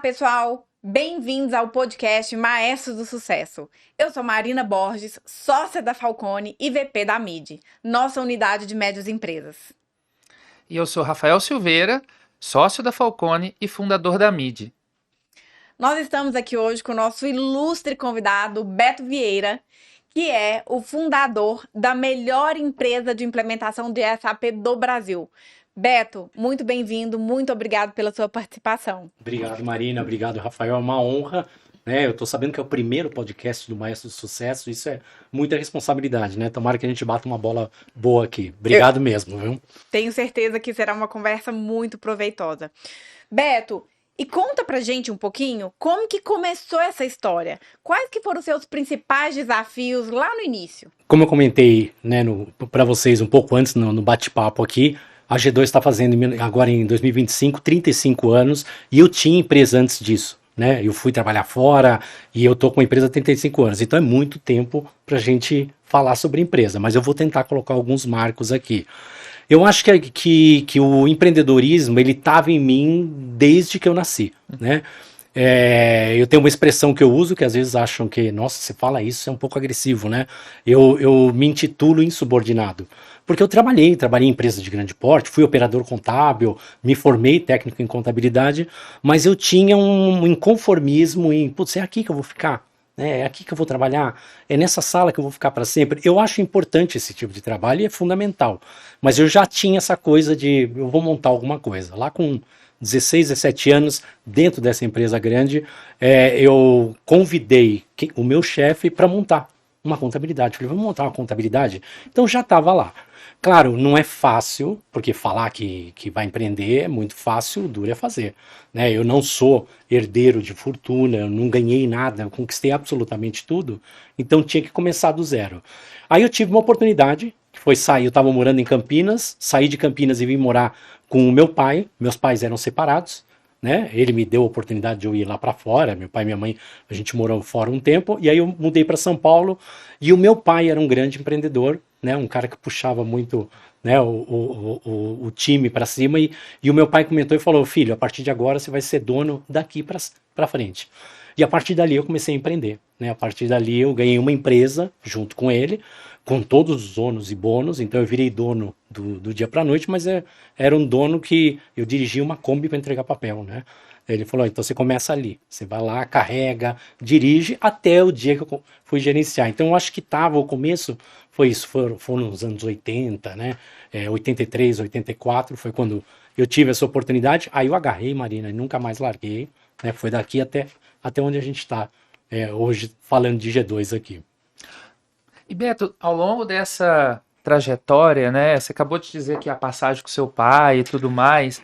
Pessoal! Bem-vindos ao podcast Maestros do Sucesso. Eu sou Marina Borges, sócia da Falcone e VP da MID, nossa unidade de médias empresas. E eu sou Rafael Silveira, sócio da Falcone e fundador da MID. Nós estamos aqui hoje com o nosso ilustre convidado, Beto Vieira, que é o fundador da melhor empresa de implementação de SAP do Brasil. Beto, muito bem-vindo, muito obrigado pela sua participação. Obrigado, Marina, obrigado, Rafael, é uma honra, né? Eu tô sabendo que é o primeiro podcast do Maestro do Sucesso, isso é muita responsabilidade, né? Tomara que a gente bata uma bola boa aqui. Obrigado mesmo, viu? Tenho certeza que será uma conversa muito proveitosa. Beto, e conta pra gente um pouquinho como que começou essa história. Quais que foram os seus principais desafios lá no início? Como eu comentei, né, para vocês um pouco antes no bate-papo aqui, a G2 está fazendo agora em 2025 35 anos e eu tinha empresa antes disso, né? Eu fui trabalhar fora e eu tô com uma empresa há 35 anos, então é muito tempo para a gente falar sobre empresa, mas eu vou tentar colocar alguns marcos aqui. Eu acho que o empreendedorismo ele estava em mim desde que eu nasci, né? Eu tenho uma expressão que eu uso que às vezes acham que, nossa, você fala isso, é um pouco agressivo, né? Eu me intitulo insubordinado. Porque eu trabalhei em empresas de grande porte, fui operador contábil, me formei técnico em contabilidade, mas eu tinha um inconformismo em, putz, é aqui que eu vou ficar, né? É aqui que eu vou trabalhar, é nessa sala que eu vou ficar para sempre. Eu acho importante esse tipo de trabalho e é fundamental, mas eu já tinha essa coisa de, eu vou montar alguma coisa. Lá com 16, 17 anos, dentro dessa empresa grande, eu convidei o meu chefe para montar uma contabilidade. Falei, vamos montar uma contabilidade? Então já estava lá. Claro, não é fácil, porque falar que vai empreender é muito fácil, o duro é fazer, né? Eu não sou herdeiro de fortuna, eu não ganhei nada, eu conquistei absolutamente tudo, então tinha que começar do zero. Aí eu tive uma oportunidade, que foi sair, eu estava morando em Campinas, saí de Campinas e vim morar com o meu pai, meus pais eram separados, né? Ele me deu a oportunidade de eu ir lá para fora, meu pai e minha mãe, a gente morou fora um tempo, e aí eu mudei para São Paulo, e o meu pai era um grande empreendedor, né? Um cara que puxava muito, né, o time para cima, e o meu pai comentou e falou, filho, a partir de agora você vai ser dono daqui para frente. E a partir dali eu comecei a empreender, né? A partir dali eu ganhei uma empresa junto com ele, com todos os ônus e bônus, então eu virei dono do dia para a noite, mas era um dono que eu dirigia uma Kombi para entregar papel, né? Ele falou, então você começa ali, você vai lá, carrega, dirige, até o dia que eu fui gerenciar. Então eu acho que o começo foi isso, foram nos anos 80, né? 83, 84, foi quando eu tive essa oportunidade, aí eu agarrei, Marina, e nunca mais larguei, né? Foi daqui até onde a gente está hoje falando de G2 aqui. E Beto, ao longo dessa trajetória, né, você acabou de dizer que a passagem com seu pai e tudo mais,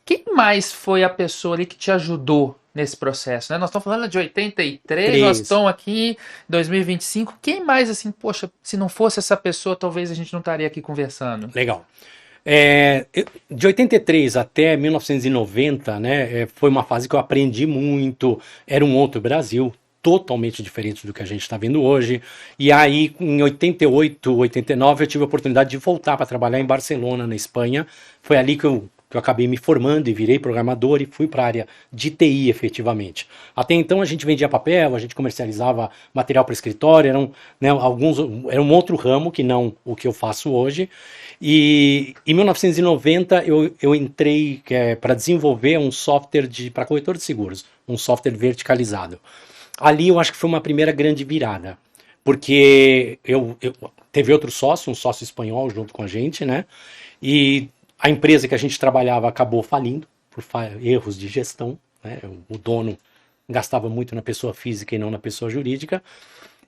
quem mais foi a pessoa ali que te ajudou nesse processo, né? Nós estamos falando de 83, nós estamos aqui em 2025, quem mais assim, poxa, se não fosse essa pessoa, talvez a gente não estaria aqui conversando. Legal. De 83 até 1990, né, foi uma fase que eu aprendi muito, era um outro Brasil, totalmente diferente do que a gente está vendo hoje. E aí, em 88, 89, eu tive a oportunidade de voltar para trabalhar em Barcelona, na Espanha. Foi ali que eu acabei me formando e virei programador e fui para a área de TI, efetivamente. Até então a gente vendia papel, a gente comercializava material para escritório, era um outro ramo que não o que eu faço hoje. E em 1990 eu entrei para desenvolver um software para corretor de seguros, um software verticalizado. Ali eu acho que foi uma primeira grande virada, porque eu teve outro sócio, um sócio espanhol junto com a gente, né? E a empresa que a gente trabalhava acabou falindo por erros de gestão, né? O dono gastava muito na pessoa física e não na pessoa jurídica,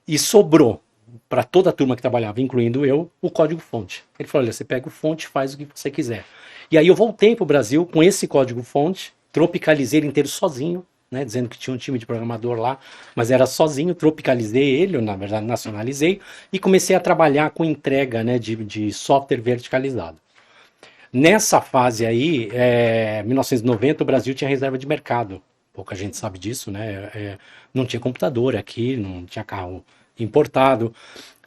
e sobrou para toda a turma que trabalhava, incluindo eu, o código-fonte. Ele falou, olha, você pega o fonte, faz o que você quiser. E aí eu voltei para o Brasil com esse código-fonte, tropicalizei ele inteiro sozinho, né, dizendo que tinha um time de programador lá, mas era sozinho, tropicalizei ele, na verdade nacionalizei, e comecei a trabalhar com entrega, né, de software verticalizado. Nessa fase aí, 1990, o Brasil tinha reserva de mercado, pouca gente sabe disso, né, não tinha computador aqui, não tinha carro importado.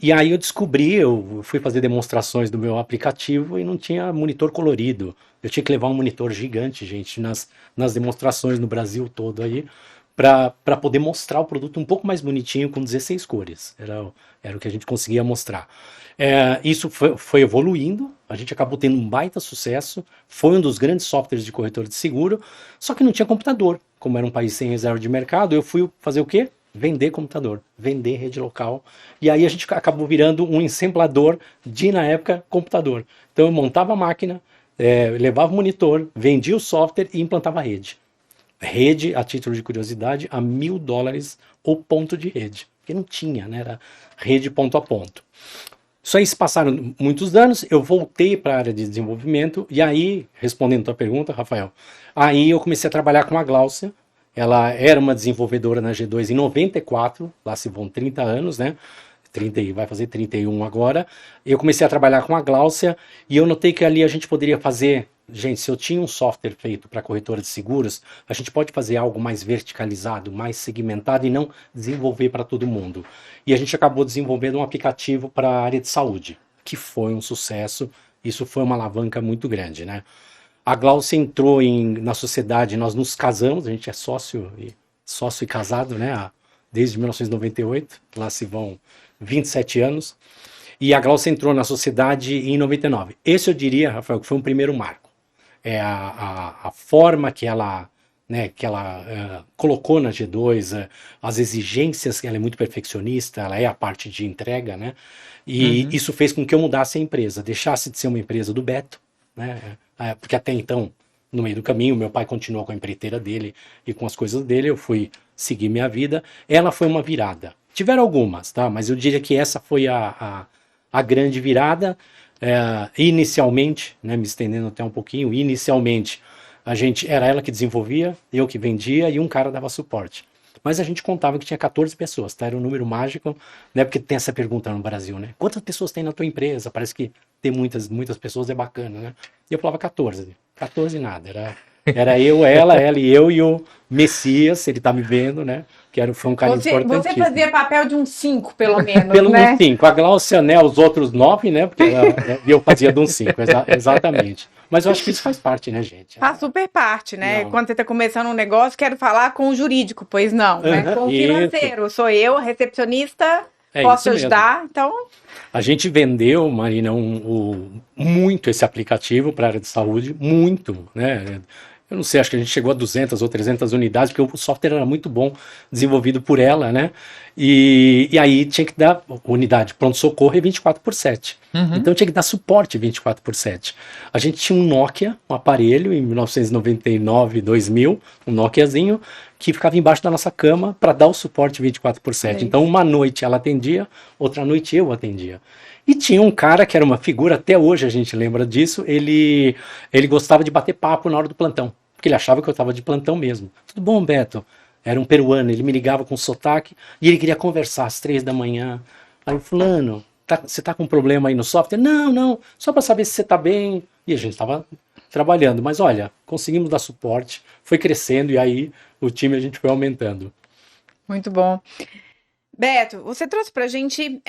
E aí eu fui fazer demonstrações do meu aplicativo e não tinha monitor colorido. Eu tinha que levar um monitor gigante, gente, nas demonstrações no Brasil todo aí, para poder mostrar o produto um pouco mais bonitinho com 16 cores. Era o que a gente conseguia mostrar. Isso foi evoluindo, a gente acabou tendo um baita sucesso, foi um dos grandes softwares de corretor de seguro, só que não tinha computador. Como era um país sem reserva de mercado, eu fui fazer o quê? Vender computador, vender rede local. E aí a gente acabou virando um ensamblador de, na época, computador. Então eu montava a máquina, levava o monitor, vendia o software e implantava a rede. Rede, a título de curiosidade, a $1.000 o ponto de rede. Porque não tinha, né? Era rede ponto a ponto. Isso aí se passaram muitos anos, eu voltei para a área de desenvolvimento, e aí, respondendo a tua pergunta, Rafael, aí eu comecei a trabalhar com a Gláucia. Ela era uma desenvolvedora na G2 em 94, lá se vão 30 anos, né? 30, vai fazer 31 agora. Eu comecei a trabalhar com a Gláucia e eu notei que ali a gente poderia fazer. Gente, se eu tinha um software feito para corretora de seguros, a gente pode fazer algo mais verticalizado, mais segmentado e não desenvolver para todo mundo. E a gente acabou desenvolvendo um aplicativo para a área de saúde, que foi um sucesso. Isso foi uma alavanca muito grande, né? A Gláucia entrou na sociedade, nós nos casamos, a gente é sócio e casado, né? Desde 1998, lá se vão 27 anos. E a Gláucia entrou na sociedade em 99. Esse eu diria, Rafael, que foi um primeiro marco. A forma que ela colocou na G2, as exigências, ela é muito perfeccionista, ela é a parte de entrega, né? E isso fez com que eu mudasse a empresa, deixasse de ser uma empresa do Beto, né? Porque até então, no meio do caminho, meu pai continuou com a empreiteira dele e com as coisas dele, eu fui seguir minha vida. Ela foi uma virada. Tiveram algumas, tá? Mas eu diria que essa foi a grande virada. Inicialmente, né, me estendendo até um pouquinho, inicialmente era ela que desenvolvia, eu que vendia e um cara dava suporte. Mas a gente contava que tinha 14 pessoas, tá? Era um número mágico, né? Porque tem essa pergunta no Brasil, né? Quantas pessoas tem na tua empresa? Parece que ter muitas pessoas é bacana, né? E eu falava 14. 14 nada. Era eu, ela e eu e o Messias, ele tá me vendo, né? Foi um cara importantíssimo. Você fazia papel de uns 5, pelo menos, pelo né? menos 5. A Gláucia, né? Os outros 9, né? Porque eu fazia de uns 5, exatamente. Mas eu acho que isso faz parte, né, gente? Faz super parte, né? Não. Quando você está começando um negócio, quero falar com o jurídico, pois não, né? Com o financeiro, sou eu, a recepcionista, posso ajudar, então... A gente vendeu, Marina, muito esse aplicativo para a área de saúde, muito, né? Eu não sei, acho que a gente chegou a 200 ou 300 unidades, porque o software era muito bom, desenvolvido por ela, né? E aí tinha que dar unidade pronto-socorro e 24/7. Então tinha que dar suporte 24/7. A gente tinha um Nokia, um aparelho, em 1999, 2000, um Nokiazinho, que ficava embaixo da nossa cama para dar o suporte 24/7. Então uma noite ela atendia, outra noite eu atendia. E tinha um cara que era uma figura, até hoje a gente lembra disso, ele gostava de bater papo na hora do plantão, porque ele achava que eu estava de plantão mesmo. Tudo bom, Beto? Era um peruano, ele me ligava com sotaque e ele queria conversar às 3 da manhã. Aí, fulano, você tá com problema aí no software? Não, só para saber se você tá bem. E a gente estava trabalhando, mas olha, conseguimos dar suporte, foi crescendo e aí o time a gente foi aumentando. Muito bom. Beto, você trouxe pra gente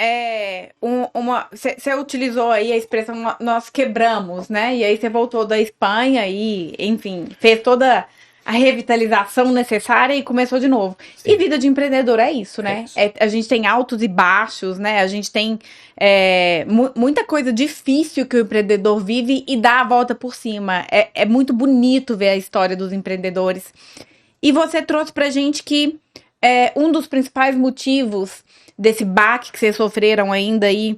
você utilizou aí a expressão nós quebramos, né? E aí você voltou da Espanha e, enfim, fez toda a revitalização necessária e começou de novo. Sim. E vida de empreendedor é isso, né? A gente tem altos e baixos, né? A gente tem muita coisa difícil que o empreendedor vive e dá a volta por cima. É muito bonito ver a história dos empreendedores. E você trouxe pra gente que um dos principais motivos desse baque que vocês sofreram ainda aí,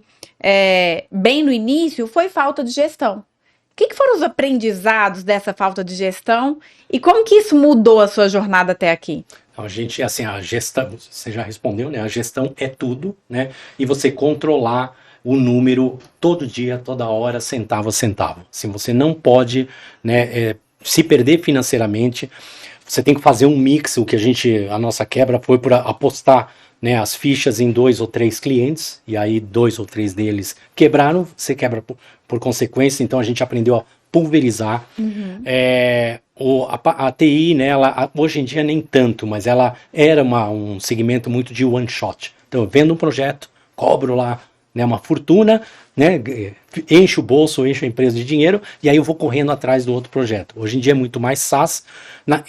bem no início, foi falta de gestão. O que foram os aprendizados dessa falta de gestão e como que isso mudou a sua jornada até aqui? A gente, assim, a gestão, você já respondeu, né? A gestão é tudo, né? E você controlar o número todo dia, toda hora, centavo a centavo. Assim, você não pode, né, se perder financeiramente. Você tem que fazer um mix. A nossa quebra foi por apostar, né, as fichas em 2 ou 3 clientes, e aí 2 ou 3 deles quebraram, você quebra por consequência, então a gente aprendeu a pulverizar. A TI, né, hoje em dia nem tanto, mas ela era um segmento muito de one shot. Então eu vendo um projeto, cobro lá, né, uma fortuna, né, encho o bolso, encho a empresa de dinheiro, e aí eu vou correndo atrás do outro projeto. Hoje em dia é muito mais SaaS,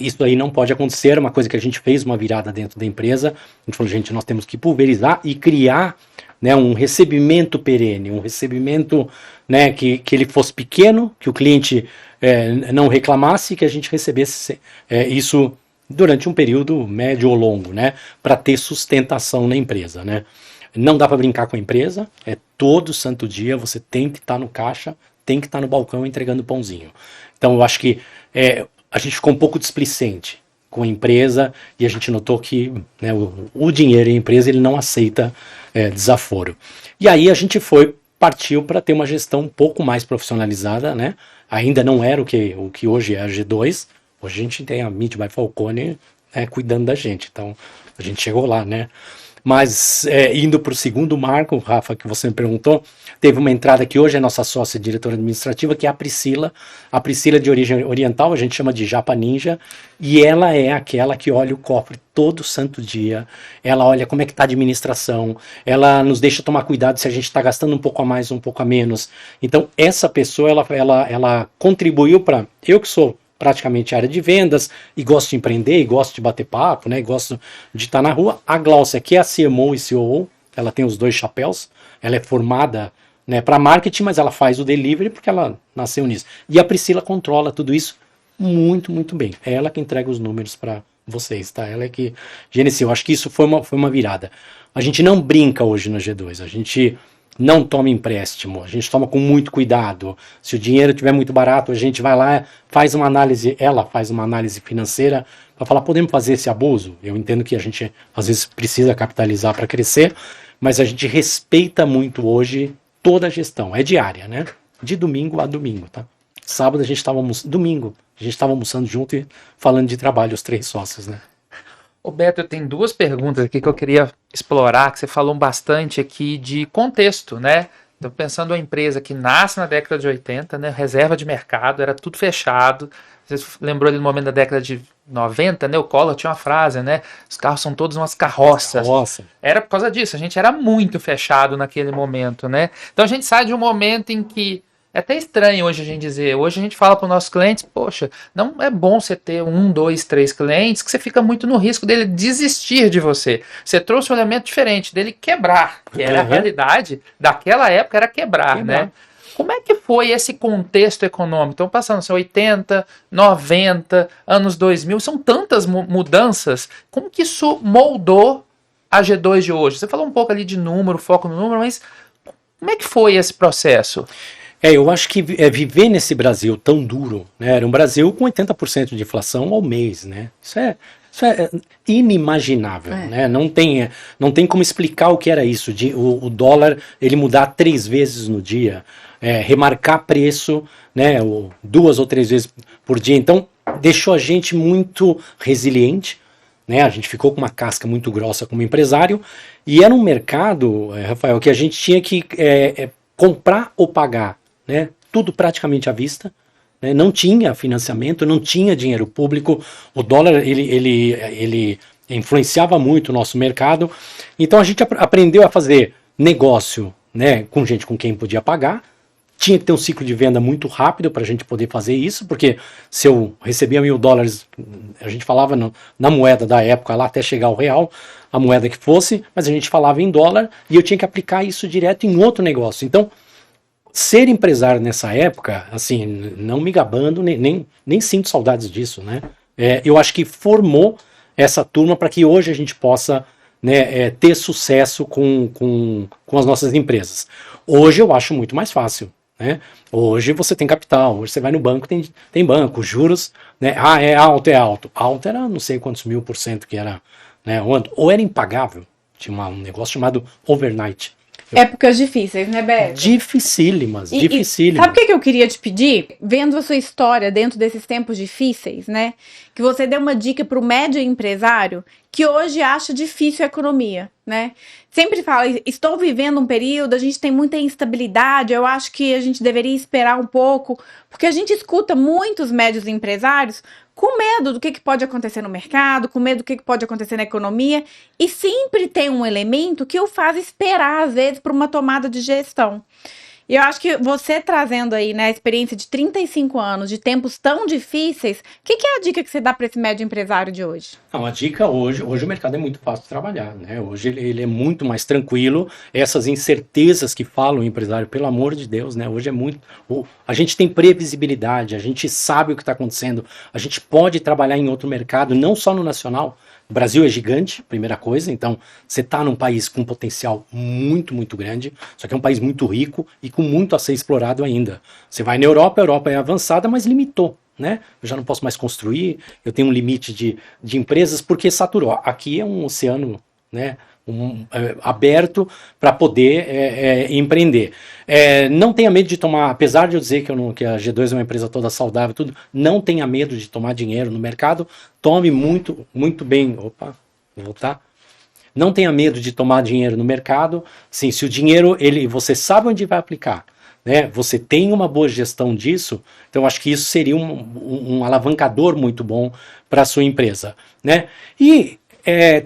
isso aí não pode acontecer, é uma coisa que a gente fez uma virada dentro da empresa, a gente falou, gente, nós temos que pulverizar e criar, né, um recebimento perene, um recebimento, né, que ele fosse pequeno, que o cliente não reclamasse, que a gente recebesse isso durante um período médio ou longo, né, para ter sustentação na empresa, né. Não dá para brincar com a empresa, é todo santo dia, você tem que estar no caixa, tem que estar no balcão entregando pãozinho. Então eu acho que a gente ficou um pouco displicente com a empresa e a gente notou que, né, o dinheiro em empresa ele não aceita desaforo. E aí a gente partiu para ter uma gestão um pouco mais profissionalizada, né? Ainda não era o que hoje é a G2, hoje a gente tem a Meet by Falcone, né, cuidando da gente, então a gente chegou lá, né? Mas indo para o segundo marco, Rafa, que você me perguntou, teve uma entrada que hoje é nossa sócia diretora administrativa, que é a Priscila de origem oriental, a gente chama de Japa Ninja, e ela é aquela que olha o cofre todo santo dia, ela olha como é que está a administração, ela nos deixa tomar cuidado se a gente está gastando um pouco a mais ou um pouco a menos. Então essa pessoa, ela contribuiu para, eu que sou praticamente área de vendas, e gosto de empreender, e gosto de bater papo, né, e gosto de estar na rua. A Gláucia, que é a CMO e COO, ela tem os dois chapéus, ela é formada, né, para marketing, mas ela faz o delivery porque ela nasceu nisso. E a Priscila controla tudo isso muito, muito bem. É ela que entrega os números para vocês, tá? Ela é que gerencia. Eu acho que isso foi uma virada. A gente não brinca hoje na G2, a gente não toma empréstimo, a gente toma com muito cuidado. Se o dinheiro estiver muito barato, a gente vai lá, faz uma análise, ela faz uma análise financeira para falar, podemos fazer esse abuso? Eu entendo que a gente às vezes precisa capitalizar para crescer, mas a gente respeita muito hoje toda a gestão, é diária, né? De domingo a domingo, tá? Sábado a gente estava almoçando junto e falando de trabalho, os 3 sócios, né? Ô Beto, eu tenho 2 perguntas aqui que eu queria explorar, que você falou bastante aqui de contexto, né? Então, pensando uma empresa que nasce na década de 80, né? Reserva de mercado, era tudo fechado. Você lembrou ali no momento da década de 90, né? O Collor tinha uma frase, né? Os carros são todos umas carroças. Nossa. Era por causa disso, a gente era muito fechado naquele momento, né? Então a gente sai de um momento em que é até estranho hoje a gente dizer, hoje a gente fala para os nossos clientes, poxa, não é bom você ter 1, 2, 3 clientes, que você fica muito no risco dele desistir de você. Você trouxe um elemento diferente, dele quebrar, que era a realidade daquela época, era quebrar, né? Como é que foi esse contexto econômico? Então, passando 80, 90, anos 2000, são tantas mudanças, como que isso moldou a G2 de hoje? Você falou um pouco ali de número, foco no número, mas como é que foi esse processo? Eu acho que viver nesse Brasil tão duro, né? Era um Brasil com 80% de inflação ao mês, né? Isso é inimaginável, né? Não tem como explicar o que era isso, o dólar ele mudar 3 vezes no dia, remarcar preço, né? 2 ou 3 vezes por dia. Então deixou a gente muito resiliente, né? A gente ficou com uma casca muito grossa como empresário e era um mercado, Rafael, que a gente tinha que comprar ou pagar, né? Tudo praticamente à vista, né? Não tinha financiamento, não tinha dinheiro público, o dólar ele influenciava muito o nosso mercado, então a gente aprendeu a fazer negócio, né, com gente com quem podia pagar, tinha que ter um ciclo de venda muito rápido para a gente poder fazer isso, porque se eu recebia $1.000, a gente falava na moeda da época lá até chegar ao real, a moeda que fosse, mas a gente falava em dólar e eu tinha que aplicar isso direto em outro negócio. Então, ser empresário nessa época, assim, não me gabando, nem sinto saudades disso, né? Eu acho que formou essa turma para que hoje a gente possa, né, ter sucesso com as nossas empresas. Hoje eu acho muito mais fácil, né? Hoje você tem capital, hoje você vai no banco, tem banco, juros, né? É alto. Alto era não sei quantos 1000% que era, né? Ou era impagável, tinha um negócio chamado overnight. Épocas difíceis, né, Beto? Dificílimas. Sabe o que eu queria te pedir? Vendo a sua história dentro desses tempos difíceis, né? Que você dê uma dica para o médio empresário que hoje acha difícil a economia, né? Sempre fala, estou vivendo um período, a gente tem muita instabilidade, eu acho que a gente deveria esperar um pouco, porque a gente escuta muitos médios empresários com medo do que pode acontecer no mercado, com medo do que pode acontecer na economia, e sempre tem um elemento que o faz esperar, às vezes, por uma tomada de gestão. E eu acho que você trazendo aí, né, a experiência de 35 anos, de tempos tão difíceis, o que é a dica que você dá para esse médio empresário de hoje? Não, a dica hoje o mercado é muito fácil de trabalhar, né? Hoje ele é muito mais tranquilo. Essas incertezas que falam o empresário, pelo amor de Deus, né? Hoje é muito. A gente tem previsibilidade, a gente sabe o que está acontecendo, a gente pode trabalhar em outro mercado, não só no nacional. O Brasil é gigante, primeira coisa, então você está num país com um potencial muito, muito grande, só que é um país muito rico e com muito a ser explorado ainda. Você vai na Europa, a Europa é avançada, mas limitou, né? Eu já não posso mais construir, eu tenho um limite de empresas porque saturou. Aqui é um oceano, né? Aberto para poder empreender. Não tenha medo de tomar, apesar de eu dizer que a G2 é uma empresa toda saudável, tudo, não tenha medo de tomar dinheiro no mercado, tome muito, muito bem. Opa, vou voltar. Não tenha medo de tomar dinheiro no mercado. Sim, se o dinheiro, você sabe onde vai aplicar, né? Você tem uma boa gestão disso, então acho que isso seria um alavancador muito bom para a sua empresa, né? E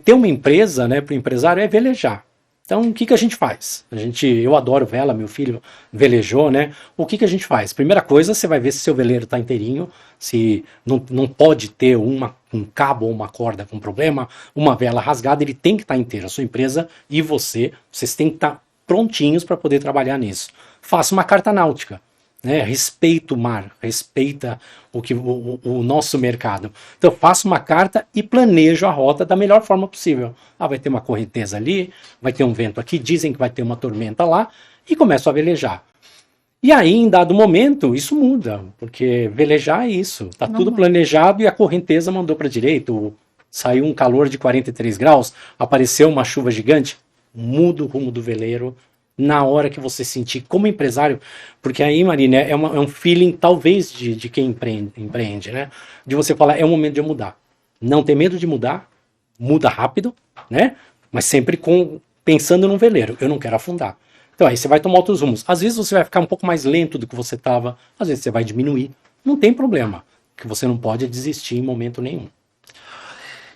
ter uma empresa, né, para o empresário é velejar. Então, o que a gente faz? Eu adoro vela, meu filho velejou, né? O que a gente faz? Primeira coisa, você vai ver se seu veleiro está inteirinho, se não pode ter um cabo ou uma corda com problema, uma vela rasgada, ele tem que estar inteiro. A sua empresa e vocês têm que estar prontinhos para poder trabalhar nisso. Faça uma carta náutica. Né, respeita o mar, respeita o nosso mercado. Então faça uma carta e planejo a rota da melhor forma possível. Vai ter uma correnteza ali, vai ter um vento aqui, dizem que vai ter uma tormenta lá, e começo a velejar. E aí, em dado momento, isso muda, porque velejar é isso, está tudo planejado e a correnteza mandou para a direita, saiu um calor de 43 graus, apareceu uma chuva gigante, muda o rumo do veleiro, na hora que você sentir como empresário, porque aí, Marina, é um feeling talvez de quem empreende, né? De você falar, é o momento de eu mudar. Não ter medo de mudar, muda rápido, né? Mas sempre pensando num veleiro, eu não quero afundar. Então aí você vai tomar outros rumos. Às vezes você vai ficar um pouco mais lento do que você estava, às vezes você vai diminuir. Não tem problema. O que você não pode é desistir em momento nenhum.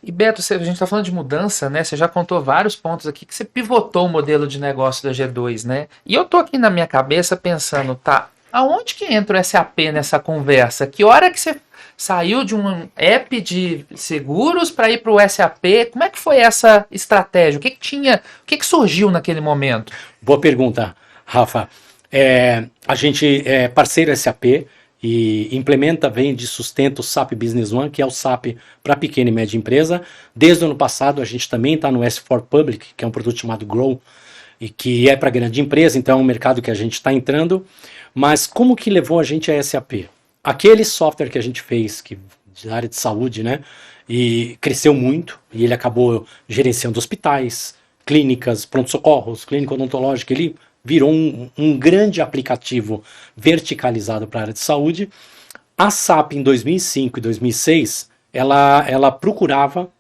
E Beto, a gente está falando de mudança, né? Você já contou vários pontos aqui que você pivotou o modelo de negócio da G2, né? E eu tô aqui na minha cabeça pensando, tá, aonde que entra o SAP nessa conversa? Que hora que você saiu de um app de seguros para ir para o SAP? Como é que foi essa estratégia? O que tinha, o que surgiu naquele momento? Boa pergunta, Rafa. A gente é parceiro SAP, e vende e sustenta o SAP Business One, que é o SAP para pequena e média empresa. Desde o ano passado a gente também está no S4 Public, que é um produto chamado Grow, e que é para grande empresa, então é um mercado que a gente está entrando. Mas como que levou a gente a SAP? Aquele software que a gente fez, da área de saúde, né, e cresceu muito, e ele acabou gerenciando hospitais, clínicas, pronto-socorros, clínica odontológica, ele virou um grande aplicativo verticalizado para a área de saúde. A SAP em 2005 e 2006, ela procurava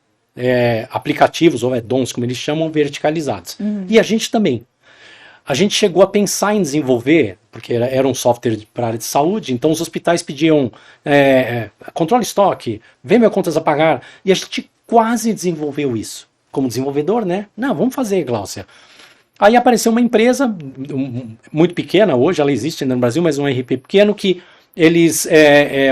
aplicativos, ou add-ons, como eles chamam, verticalizados. E a gente também. A gente chegou a pensar em desenvolver, porque era um software para a área de saúde, então os hospitais pediam controle estoque, vê meu contas a pagar, e a gente quase desenvolveu isso. Como desenvolvedor, né? Não, vamos fazer, Gláucia. Aí apareceu uma empresa muito pequena, hoje ela existe ainda no Brasil, mas um RP pequeno, que eles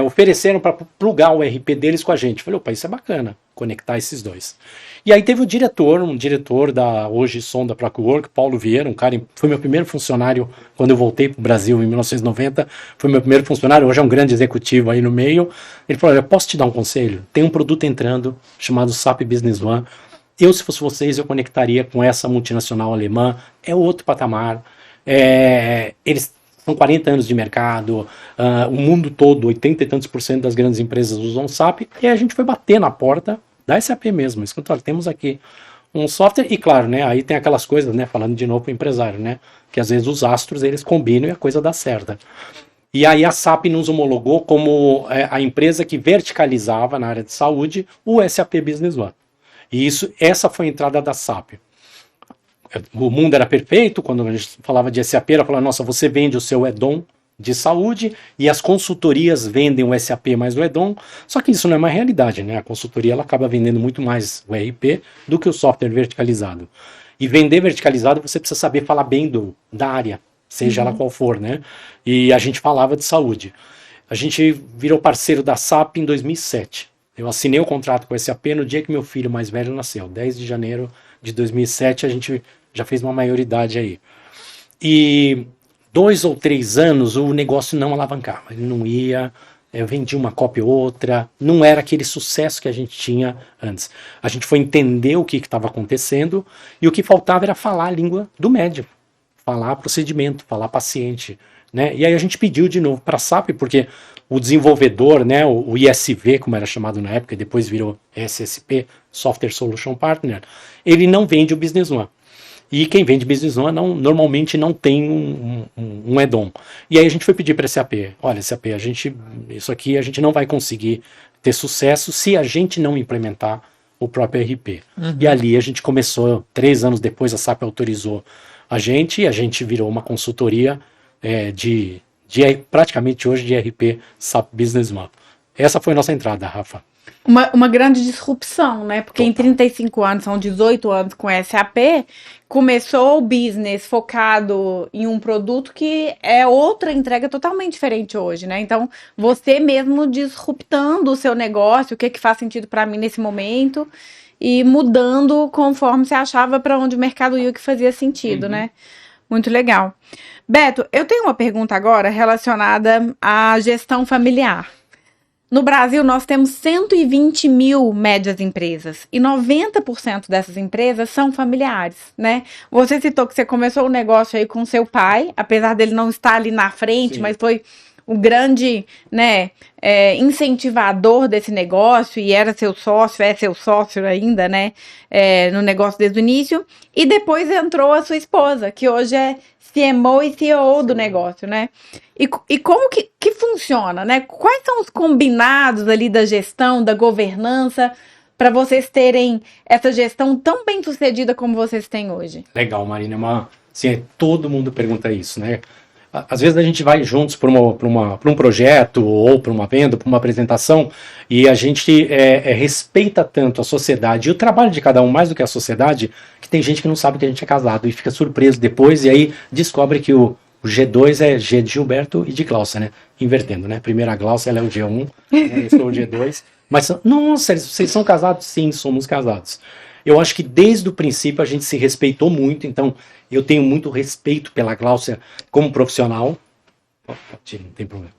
ofereceram para plugar o RP deles com a gente. Falei, opa, isso é bacana, conectar esses dois. E aí teve um diretor da hoje Sonda Procwork, Paulo Vieira, um cara, foi meu primeiro funcionário quando eu voltei para o Brasil em 1990, foi meu primeiro funcionário, hoje é um grande executivo aí no meio. Ele falou, olha, posso te dar um conselho? Tem um produto entrando chamado SAP Business One. Se fosse vocês, eu conectaria com essa multinacional alemã, é outro patamar, eles são 40 anos de mercado, o mundo todo, 80 e tantos % das grandes empresas usam SAP, e a gente foi bater na porta da SAP mesmo, escuta, temos aqui um software, e claro, né, aí tem aquelas coisas, né, falando de novo para o empresário, né, que às vezes os astros, eles combinam e a coisa dá certa. E aí a SAP nos homologou como a empresa que verticalizava na área de saúde o SAP Business One. E essa foi a entrada da SAP. O mundo era perfeito, quando a gente falava de SAP, ela falava, nossa, você vende o seu add-on de saúde e as consultorias vendem o SAP mais o add-on, só que isso não é uma realidade, né? A consultoria ela acaba vendendo muito mais o ERP do que o software verticalizado. E vender verticalizado você precisa saber falar bem da área, seja ela qual for, né? E a gente falava de saúde. A gente virou parceiro da SAP em 2007. Eu assinei o contrato com o SAP no dia que meu filho mais velho nasceu, 10 de janeiro de 2007, a gente já fez uma maioridade aí. E 2 ou 3 anos o negócio não alavancava, ele não ia, eu vendia uma cópia ou outra, não era aquele sucesso que a gente tinha antes. A gente foi entender o que estava acontecendo e o que faltava era falar a língua do médico, falar procedimento, falar paciente, né? E aí a gente pediu de novo para a SAP, porque o desenvolvedor, né, o ISV, como era chamado na época, e depois virou SSP, Software Solution Partner, ele não vende o Business One. E quem vende Business One normalmente não tem um add-on. E aí a gente foi pedir para a SAP, olha, SAP, isso aqui a gente não vai conseguir ter sucesso se a gente não implementar o próprio ERP. E ali a gente começou, 3 anos depois a SAP autorizou a gente, e a gente virou uma consultoria praticamente hoje de ERP SAP Business One. Essa foi a nossa entrada, Rafa. Uma grande disrupção, né? Porque em 35 anos, são 18 anos com SAP, começou o business focado em um produto que é outra entrega totalmente diferente hoje, né? Então, você mesmo disruptando o seu negócio, o que faz sentido para mim nesse momento, e mudando conforme você achava para onde o mercado ia, o que fazia sentido, né? Muito legal. Beto, eu tenho uma pergunta agora relacionada à gestão familiar. No Brasil, nós temos 120 mil médias empresas e 90% dessas empresas são familiares, né? Você citou que você começou o negócio aí com seu pai, apesar dele não estar ali na frente, sim, mas foi o grande, né, incentivador desse negócio e era seu sócio, é seu sócio ainda, né, no negócio desde o início. E depois entrou a sua esposa, que hoje é CMO e CEO do negócio, né? E como que funciona, né? Quais são os combinados ali da gestão, da governança, para vocês terem essa gestão tão bem sucedida como vocês têm hoje? Legal, Marina. Assim, todo mundo pergunta isso, né? Às vezes a gente vai juntos para um projeto ou para uma venda, para uma apresentação, e a gente respeita tanto a sociedade e o trabalho de cada um mais do que a sociedade, que tem gente que não sabe que a gente é casado e fica surpreso depois, e aí descobre que o G2 é G de Gilberto e de Glaucia, né? Invertendo, né? Primeiro a Glaucia, ela é o G1, né? Eu sou o G2. Mas, nossa, vocês são casados? Sim, somos casados. Eu acho que desde o princípio a gente se respeitou muito, então eu tenho muito respeito pela Glaucia como profissional. Não tem problema.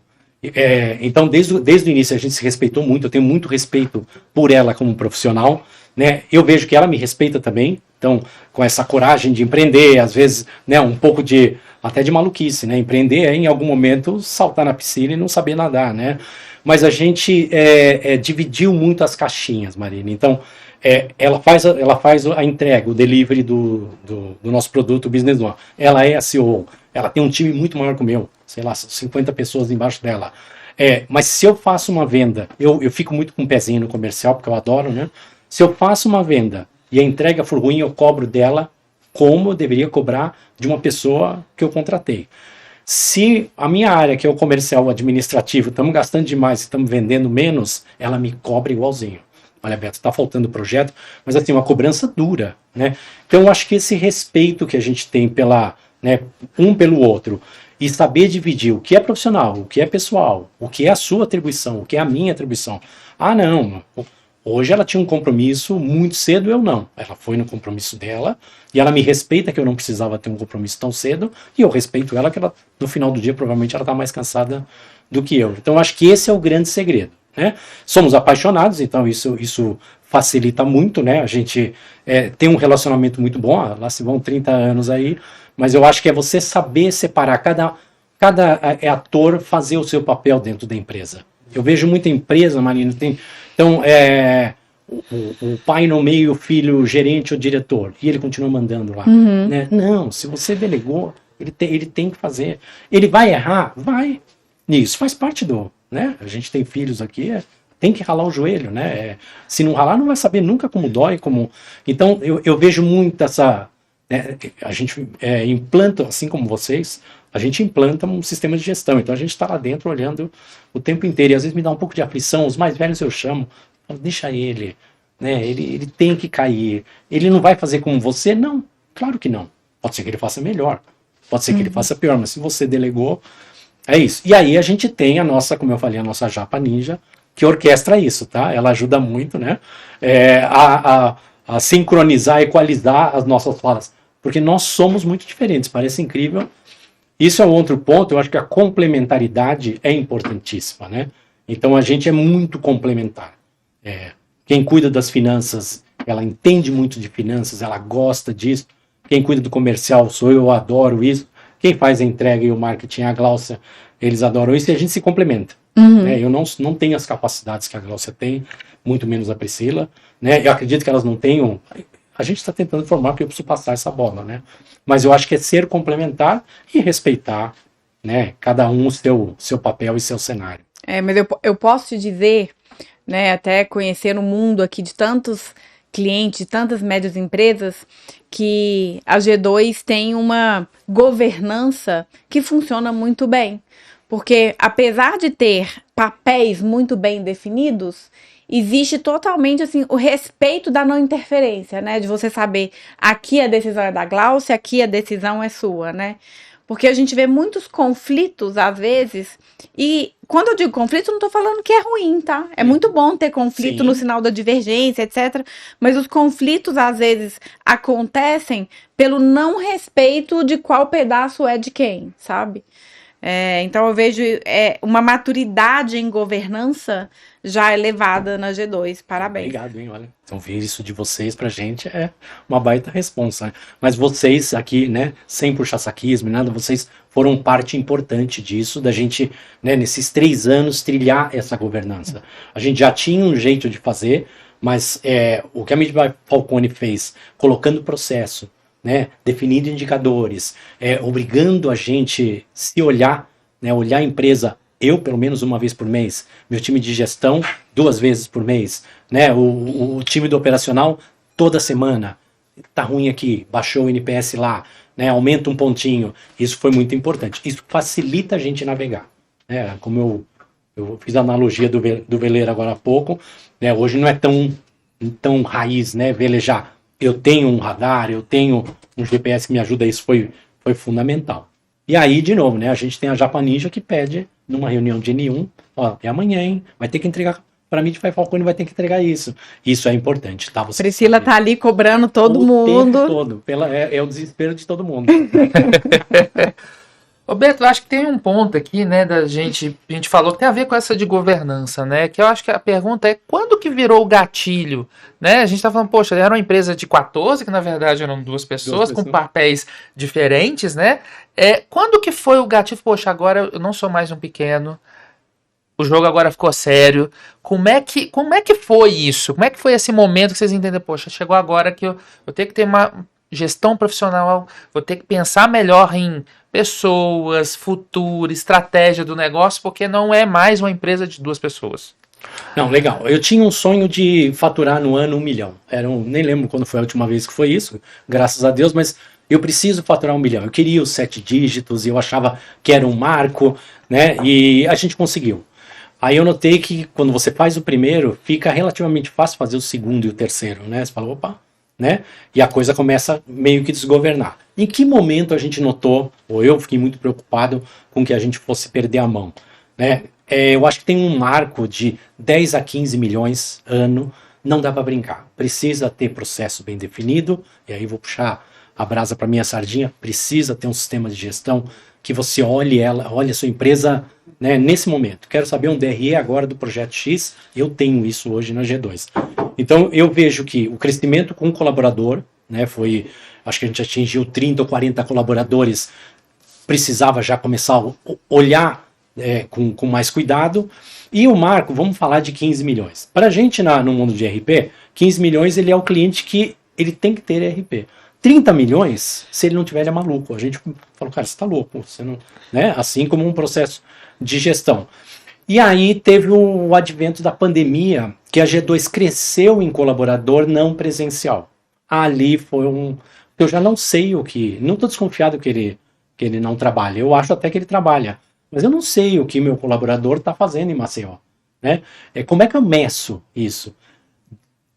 Então, desde o início a gente se respeitou muito, eu tenho muito respeito por ela como profissional, né? Eu vejo que ela me respeita também, então, com essa coragem de empreender, às vezes, né, um pouco até de maluquice, né? Empreender é, em algum momento, saltar na piscina e não saber nadar, né? Mas a gente dividiu muito as caixinhas, Marina. Então, ela faz a entrega, o delivery do nosso produto, o Business One. Ela é a CEO, ela tem um time muito maior que o meu, sei lá, 50 pessoas embaixo dela. Mas se eu faço uma venda, eu fico muito com um pezinho no comercial, porque eu adoro, né? Se eu faço uma venda e a entrega for ruim, eu cobro dela como eu deveria cobrar de uma pessoa que eu contratei. Se a minha área, que é o comercial administrativo, estamos gastando demais, estamos vendendo menos, ela me cobra igualzinho. Olha, Beto, está faltando projeto, mas assim, uma cobrança dura, né? Então eu acho que esse respeito que a gente tem um pelo outro, e saber dividir o que é profissional, o que é pessoal, o que é a sua atribuição, o que é a minha atribuição. Ah, não, hoje ela tinha um compromisso muito cedo, eu não. Ela foi no compromisso dela, e ela me respeita que eu não precisava ter um compromisso tão cedo, e eu respeito ela que no final do dia provavelmente ela está mais cansada do que eu. Então eu acho que esse é o grande segredo. Né? Somos apaixonados, então isso facilita muito, né? A gente tem um relacionamento muito bom, lá se vão 30 anos aí, mas eu acho que é você saber separar, cada ator fazer o seu papel dentro da empresa. Eu vejo muita empresa, Marina, então o pai nomeia o filho gerente ou diretor, e ele continua mandando lá. Né? Não, se você delegou, ele tem que fazer. Ele vai errar? Vai. Isso faz parte né? A gente tem filhos aqui, tem que ralar o joelho, né? Se não ralar, não vai saber nunca como dói, como... Então, eu vejo muito essa... né, a gente implanta, assim como vocês, a gente implanta um sistema de gestão. Então, a gente está lá dentro olhando o tempo inteiro. E às vezes me dá um pouco de aflição. Os mais velhos eu chamo, falo, deixa ele, né? Ele tem que cair. Ele não vai fazer como você? Não, claro que não. Pode ser que ele faça melhor. Pode ser que ele faça pior. Mas se você delegou, é isso. E aí a gente tem a nossa, como eu falei, a nossa Japa Ninja, que orquestra isso, tá? Ela ajuda muito, né? A sincronizar, equalizar as nossas falas. Porque nós somos muito diferentes, parece incrível. Isso é um outro ponto, eu acho que a complementaridade é importantíssima, né? Então a gente é muito complementar. Quem cuida das finanças, ela entende muito de finanças, ela gosta disso. Quem cuida do comercial sou eu adoro isso. Quem faz a entrega e o marketing, a Gláucia, eles adoram isso e a gente se complementa. Né? Eu não tenho as capacidades que a Gláucia tem, muito menos a Priscila. Né? Eu acredito que elas não tenham. A gente está tentando formar porque eu preciso passar essa bola. Né? Mas eu acho que é ser complementar e respeitar, né? Cada um o seu papel e seu cenário. Mas eu posso te dizer, né, até conhecer o mundo aqui de tantos clientes, de tantas médias empresas, que a G2 tem uma governança que funciona muito bem. Porque, apesar de ter papéis muito bem definidos, existe totalmente assim, o respeito da não interferência, né? De você saber, aqui a decisão é da Gláucia, aqui a decisão é sua, né? Porque a gente vê muitos conflitos, às vezes, e quando eu digo conflito, eu não tô falando que é ruim, tá? É muito bom ter conflito no sinal da divergência, etc. Mas os conflitos, às vezes, acontecem pelo não respeito de qual pedaço é de quem, sabe? Então eu vejo uma maturidade em governança já elevada na G2. Parabéns. Obrigado, hein, olha. Então ver isso de vocês pra gente é uma baita responsa. Né? Mas vocês aqui, né, sem puxar saquismo e nada, vocês foram parte importante disso, da gente, né, nesses 3 anos, trilhar essa governança. A gente já tinha um jeito de fazer, mas o que a Midway Falcone fez, colocando processo, né, definindo indicadores, obrigando a gente se olhar, né, olhar a empresa, eu pelo menos uma vez por mês, meu time de gestão 2 vezes por mês, né, o time do operacional toda semana, tá ruim aqui, baixou o NPS lá, né, aumenta um pontinho, isso foi muito importante, isso facilita a gente navegar, né, como eu fiz a analogia do veleiro agora há pouco, né, hoje não é tão raiz, né, velejar. Eu tenho um radar, eu tenho um GPS que me ajuda, isso foi fundamental. E aí, de novo, né, a gente tem a Japa Ninja que pede, numa reunião de N1, ó, é amanhã, hein, vai ter que entregar, para mim, de Falcone vai ter que entregar isso. Isso é importante, tá? Você Priscila sabe. tá ali cobrando todo mundo. O tempo todo, é o desespero de todo mundo. Ô Beto, eu acho que tem um ponto aqui, né, a gente falou que tem a ver com essa de governança, né, que eu acho que a pergunta é quando que virou o gatilho, né, a gente tá falando, poxa, era uma empresa de 14, que na verdade eram 2 pessoas com papéis diferentes, né, quando que foi o gatilho, poxa, agora eu não sou mais um pequeno, o jogo agora ficou sério, como é que foi isso, como é que foi esse momento que vocês entenderam, poxa, chegou agora que eu tenho que ter uma gestão profissional, vou ter que pensar melhor em pessoas, futuro, estratégia do negócio, porque não é mais uma empresa de 2 pessoas. Não, legal. Eu tinha um sonho de faturar no ano 1 milhão. Nem lembro quando foi a última vez que foi isso, graças a Deus, mas eu preciso faturar 1 milhão. Eu queria os 7 dígitos, eu achava que era um marco, né? E a gente conseguiu. Aí eu notei que quando você faz o primeiro, fica relativamente fácil fazer o segundo e o terceiro, né? Você fala, opa, né? E a coisa começa meio que desgovernar. Em que momento a gente notou, ou eu fiquei muito preocupado com que a gente fosse perder a mão, né? Eu acho que tem um marco de 10 a 15 milhões ano, não dá para brincar. Precisa ter processo bem definido, e aí vou puxar a brasa para minha sardinha, precisa ter um sistema de gestão que você olhe a sua empresa, né, nesse momento. Quero saber um DRE agora do projeto X, eu tenho isso hoje na G2. Então eu vejo que o crescimento com o colaborador, né, acho que a gente atingiu 30 ou 40 colaboradores, precisava já começar a olhar com mais cuidado. E o marco, vamos falar de 15 milhões. Para a gente no mundo de RP, 15 milhões ele é o cliente que ele tem que ter RP. 30 milhões, se ele não tiver, ele é maluco. A gente falou, cara, você está louco. Você não, né? Assim como um processo de gestão. E aí teve o advento da pandemia, que a G2 cresceu em colaborador não presencial. Ali foi eu já não sei o que, não estou desconfiado que ele não trabalha, eu acho até que ele trabalha, mas eu não sei o que meu colaborador está fazendo em Maceió, né? Como é que eu meço isso?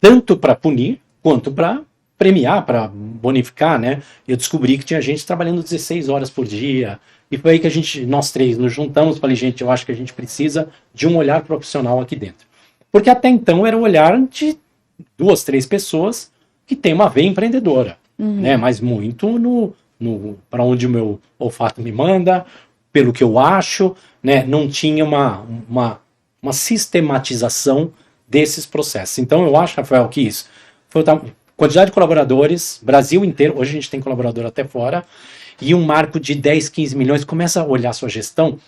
Tanto para punir, quanto para premiar, para bonificar, né? Eu descobri que tinha gente trabalhando 16 horas por dia, e foi aí que nós três nos juntamos, falei, gente, eu acho que a gente precisa de um olhar profissional aqui dentro. Porque até então era o olhar de 2, 3 pessoas que tem uma veia empreendedora, né? Mas muito para onde o meu olfato me manda, pelo que eu acho, né? Não tinha uma sistematização desses processos. Então eu acho, Rafael, que isso foi quantidade de colaboradores, Brasil inteiro, hoje a gente tem colaborador até fora, e um marco de 10, 15 milhões, começa a olhar a sua gestão,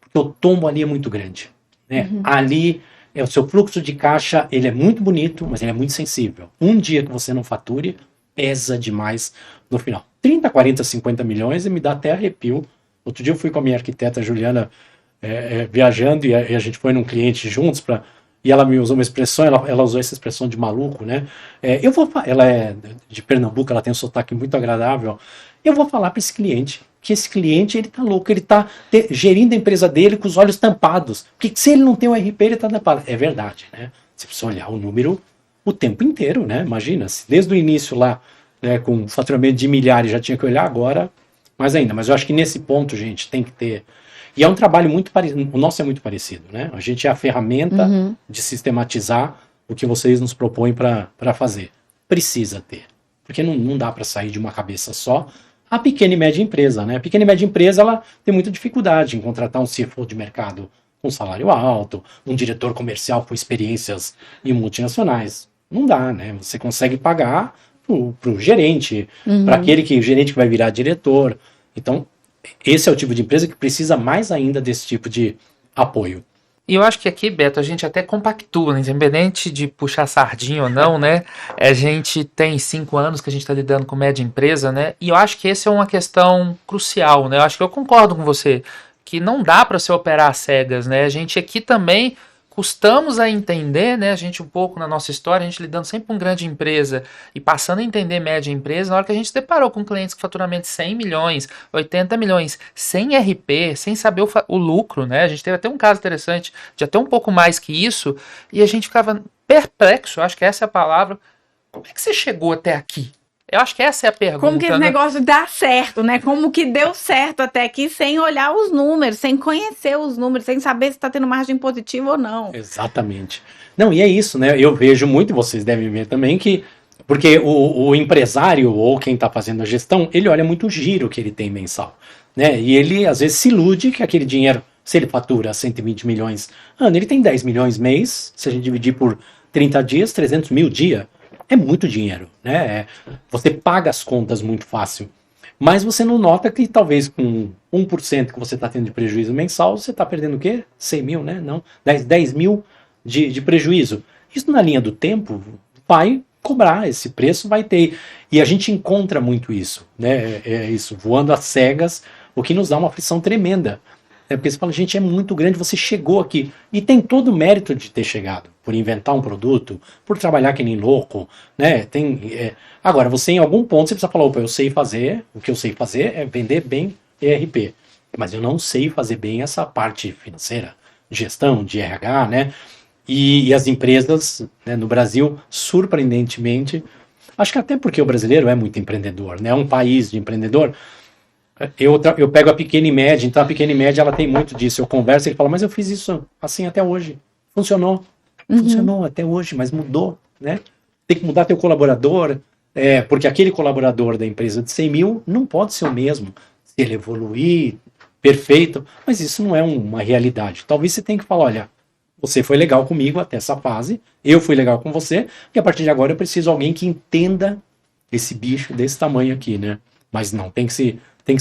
porque o tombo ali é muito grande, né? Ali o seu fluxo de caixa, ele é muito bonito, mas ele é muito sensível. Um dia que você não fature, pesa demais no final. 30, 40, 50 milhões e me dá até arrepio. Outro dia eu fui com a minha arquiteta Juliana viajando e a gente foi num cliente juntos e ela me usou uma expressão, ela usou essa expressão de maluco, né? Ela é de Pernambuco, ela tem um sotaque muito agradável. Eu vou falar para esse cliente que esse cliente, ele tá louco, ele tá gerindo a empresa dele com os olhos tampados. Porque se ele não tem o RP, ele tá tampado. É verdade, né? Você precisa olhar o número o tempo inteiro, né? Imagina, se desde o início lá, né, com faturamento de milhares, já tinha que olhar agora, mais ainda. Mas eu acho que nesse ponto, gente, tem que ter... E é um trabalho muito parecido, o nosso é muito parecido, né? A gente é a ferramenta de sistematizar o que vocês nos propõem para fazer. Precisa ter. Porque não dá para sair de uma cabeça só. A pequena e média empresa, né? A pequena e média empresa, ela tem muita dificuldade em contratar um CFO de mercado com salário alto, um diretor comercial com experiências em multinacionais. Não dá, né? Você consegue pagar pro gerente, para o gerente que vai virar diretor. Então, esse é o tipo de empresa que precisa mais ainda desse tipo de apoio. E eu acho que aqui, Beto, a gente até compactua, né? Independente de puxar sardinha ou não, né? A gente tem 5 anos que a gente está lidando com média empresa, né? E eu acho que essa é uma questão crucial, né? Eu acho que eu concordo com você, que não dá para se operar às cegas, né? A gente aqui também custamos a entender, né? A gente um pouco na nossa história, a gente lidando sempre com grande empresa e passando a entender média empresa, na hora que a gente se deparou com clientes com faturamento de 100 milhões, 80 milhões, sem RP, sem saber o lucro, né? A gente teve até um caso interessante de até um pouco mais que isso, e a gente ficava perplexo, acho que essa é a palavra. Como é que você chegou até aqui? Eu acho que essa é a pergunta. Como que esse negócio dá certo, né? Como que deu certo até aqui sem olhar os números, sem conhecer os números, sem saber se está tendo margem positiva ou não. Exatamente. Não, e é isso, né? Eu vejo muito, vocês devem ver também, que... Porque o empresário ou quem está fazendo a gestão, ele olha muito o giro que ele tem mensal, né? E ele, às vezes, se ilude que aquele dinheiro, se ele fatura 120 milhões ano, ele tem 10 milhões mês, se a gente dividir por 30 dias, 300 mil dia. É muito dinheiro, né? Você paga as contas muito fácil. Mas você não nota que talvez com 1% que você está tendo de prejuízo mensal, você está perdendo o quê? 100 mil, né? Não, 10 mil de prejuízo. Isso na linha do tempo vai cobrar, esse preço vai ter. E a gente encontra muito isso, né? Isso, voando às cegas, o que nos dá uma aflição tremenda. Porque você fala, gente, é muito grande, você chegou aqui. E tem todo o mérito de ter chegado, por inventar um produto, por trabalhar que nem louco, né? Agora, você em algum ponto você precisa falar, opa, eu sei fazer, o que eu sei fazer é vender bem ERP. Mas eu não sei fazer bem essa parte financeira, gestão, de RH, né? E as empresas, né, no Brasil, surpreendentemente, acho que até porque o brasileiro é muito empreendedor, né? É um país de empreendedor. Eu pego a pequena e média, então a pequena e média ela tem muito disso. Eu converso e ele fala, mas eu fiz isso assim até hoje. Funcionou. Funcionou até hoje, mas mudou, né? Tem que mudar teu colaborador, porque aquele colaborador da empresa de 100 mil não pode ser o mesmo. Se ele evoluir, perfeito, mas isso não é uma realidade. Talvez você tenha que falar, olha, você foi legal comigo até essa fase, eu fui legal com você, e a partir de agora eu preciso de alguém que entenda esse bicho desse tamanho aqui, né? Mas não, tem que se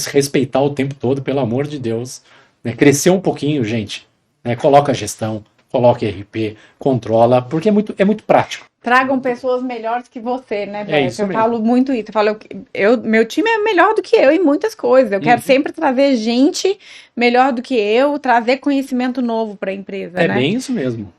respeitar o tempo todo, pelo amor de Deus. Né? Crescer um pouquinho, gente. Né? Coloca a gestão, coloca RP, controla, porque é muito prático. Tragam pessoas melhores que você, né, Beto? isso Eu mesmo. falo muito isso. Eu falo, meu time é melhor do que eu em muitas coisas. Eu quero sempre trazer gente melhor do que eu, trazer conhecimento novo para a empresa, É né? bem isso mesmo.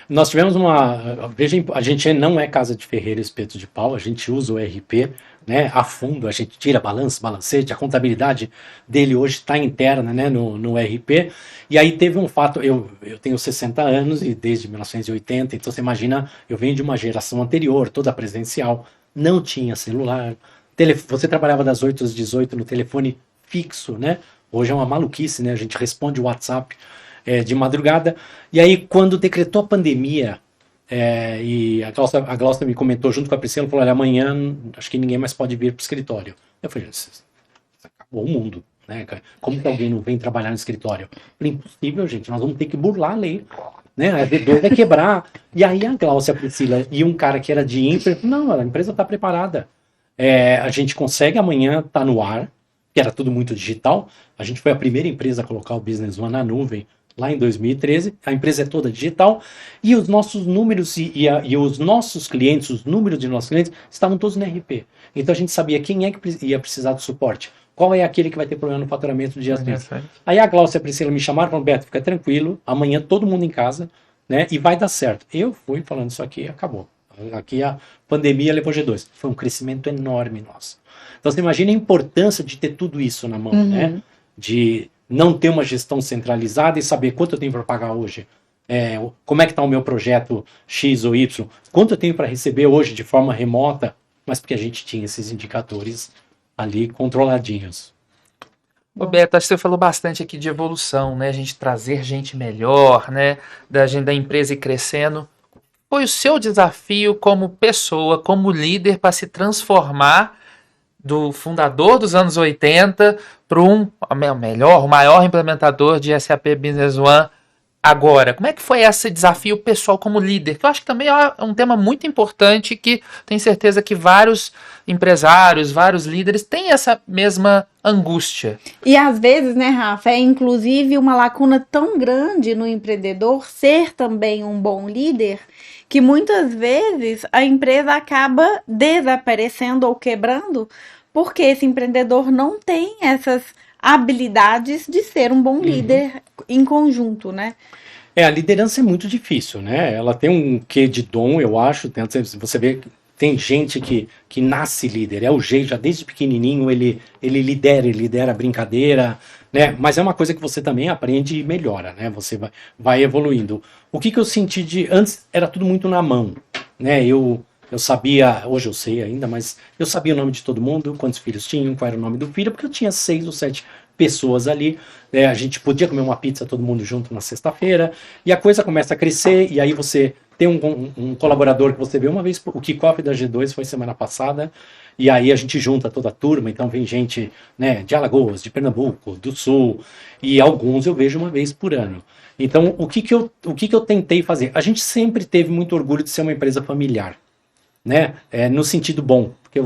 Nós tivemos uma. Veja, a gente não é casa de ferreiro espeto de pau, a gente usa o RP, né, a fundo, a gente tira balanço, balancete, a contabilidade dele hoje está interna, né, no RP. E aí teve um fato, eu tenho 60 anos e desde 1980, então você imagina, eu venho de uma geração anterior, toda presencial, não tinha celular, você trabalhava das 8 às 18 no telefone fixo, né? Hoje é uma maluquice, né? A gente responde o WhatsApp de madrugada. E aí, quando decretou a pandemia, e a Glaucia me comentou junto com a Priscila, falou: olha, amanhã acho que ninguém mais pode vir para o escritório. Eu falei: acabou o mundo, né? Como que alguém não vem trabalhar no escritório? Eu falei: impossível, gente, nós vamos ter que burlar a lei. Né? A V2 vai quebrar. E aí a Glaucia, a Priscila e um cara que era de infra, não, a empresa está preparada. A gente consegue amanhã estar no ar, que era tudo muito digital. A gente foi a primeira empresa a colocar o Business One na nuvem lá em 2013. A empresa é toda digital e os nossos números e os nossos clientes, os números de nossos clientes estavam todos no RP. Então a gente sabia quem é que ia precisar de suporte. Qual é aquele que vai ter problema no faturamento do dia seguinte? Aí a Glaucia e a Priscila me chamaram e falaram: Beto, fica tranquilo, amanhã todo mundo em casa, né? E vai dar certo. Eu fui falando: isso aqui acabou. Aqui a pandemia levou G2. Foi um crescimento enorme nosso. Então você imagina a importância de ter tudo isso na mão, né? De não ter uma gestão centralizada e saber quanto eu tenho para pagar hoje. Como é que está o meu projeto X ou Y? Quanto eu tenho para receber hoje de forma remota? Mas porque a gente tinha esses indicadores ali controladinhos. Roberto, acho que você falou bastante aqui de evolução, né? A gente trazer gente melhor, né? Da empresa ir crescendo. Foi o seu desafio como pessoa, como líder, para se transformar do fundador dos anos 80 para o maior implementador de SAP Business One agora? Como é que foi esse desafio pessoal como líder? Que eu acho que também é um tema muito importante, que tenho certeza que vários empresários, vários líderes têm essa mesma angústia. E às vezes, né, Rafa, é inclusive uma lacuna tão grande no empreendedor ser também um bom líder, que muitas vezes a empresa acaba desaparecendo ou quebrando, porque esse empreendedor não tem essas habilidades de ser um bom líder em conjunto, né? A liderança é muito difícil, né? Ela tem um quê de dom, eu acho. Você vê que tem gente que nasce líder, é o jeito, já desde pequenininho ele lidera a brincadeira, né? Mas é uma coisa que você também aprende e melhora, né? Você vai evoluindo. O que eu senti antes era tudo muito na mão, né? Eu sabia, hoje eu sei ainda, mas eu sabia o nome de todo mundo, quantos filhos tinham, qual era o nome do filho, porque eu tinha 6 ou 7 pessoas ali, a gente podia comer uma pizza todo mundo junto na sexta-feira, e a coisa começa a crescer, e aí você tem um colaborador que você vê uma vez, o kickoff da G2 foi semana passada, e aí a gente junta toda a turma, então vem gente, né, de Alagoas, de Pernambuco, do Sul, e alguns eu vejo uma vez por ano. Então, o que eu tentei fazer? A gente sempre teve muito orgulho de ser uma empresa familiar, né? No sentido bom, porque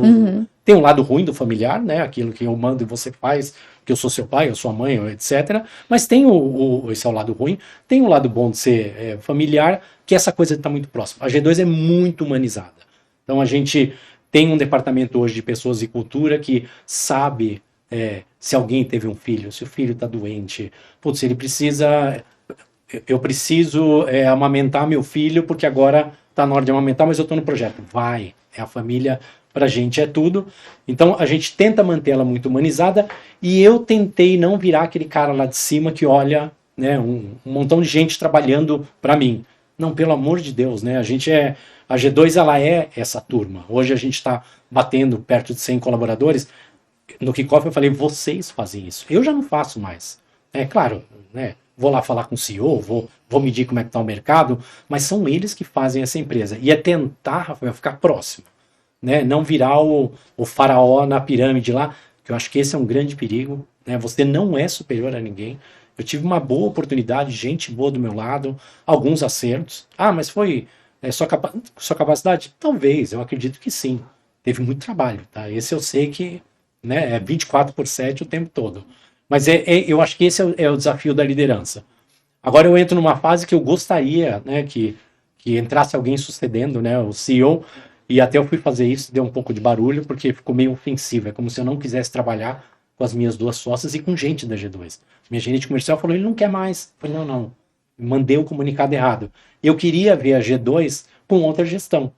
tem um lado ruim do familiar, né? Aquilo que eu mando e você faz, que eu sou seu pai, eu sou a mãe, etc. Mas tem esse é o lado ruim. Tem um lado bom de ser familiar, que essa coisa está muito próxima. A G2 é muito humanizada. Então a gente tem um departamento hoje de pessoas e cultura que sabe se alguém teve um filho, se o filho está doente, putz, ele precisa... Eu preciso amamentar meu filho porque agora está na hora de amamentar, mas eu estou no projeto. A família pra gente é tudo. Então a gente tenta manter ela muito humanizada e eu tentei não virar aquele cara lá de cima que olha, né, um montão de gente trabalhando para mim. Não, pelo amor de Deus, né? A G2 ela é essa turma. Hoje a gente está batendo perto de 100 colaboradores. No kickoff eu falei: vocês fazem isso. Eu já não faço mais. É claro, né? Vou lá falar com o CEO, vou medir como é que está o mercado, mas são eles que fazem essa empresa. E é tentar, Rafael, ficar próximo, né? Não virar o faraó na pirâmide lá, que eu acho que esse é um grande perigo, né? Você não é superior a ninguém. Eu tive uma boa oportunidade, gente boa do meu lado, alguns acertos. Mas foi sua capacidade? Talvez, eu acredito que sim. Teve muito trabalho, tá? Esse eu sei que, né, é 24/7 o tempo todo. Mas eu acho que esse é o desafio da liderança. Agora eu entro numa fase que eu gostaria, né, que que entrasse alguém sucedendo, né, o CEO, e até eu fui fazer isso, deu um pouco de barulho, porque ficou meio ofensivo, é como se eu não quisesse trabalhar com as minhas duas sócias e com gente da G2. Minha gerente comercial falou, ele não quer mais. Eu falei, não, mandei o comunicado errado. Eu queria ver a G2 com outra gestão.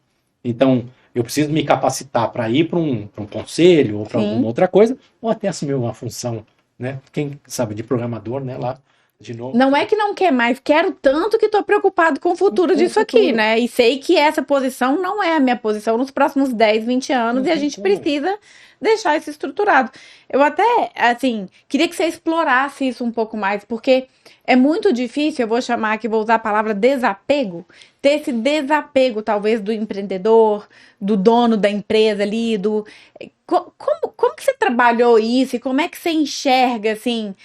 Então, eu preciso me capacitar para ir para um conselho ou para alguma outra coisa, ou até assumir uma função, né? Quem sabe de programador, né? Lá, de novo. Não é que não quer mais, quero tanto que estou preocupado com o futuro disso aqui, né? E sei que essa posição não é a minha posição nos próximos 10, 20 anos e a gente precisa deixar isso estruturado. Eu até, assim, queria que você explorasse isso um pouco mais, porque é muito difícil, eu vou chamar aqui, vou usar a palavra desapego, ter esse desapego, talvez, do empreendedor, do dono da empresa ali, como que você trabalhou isso e como é que você enxerga, assim,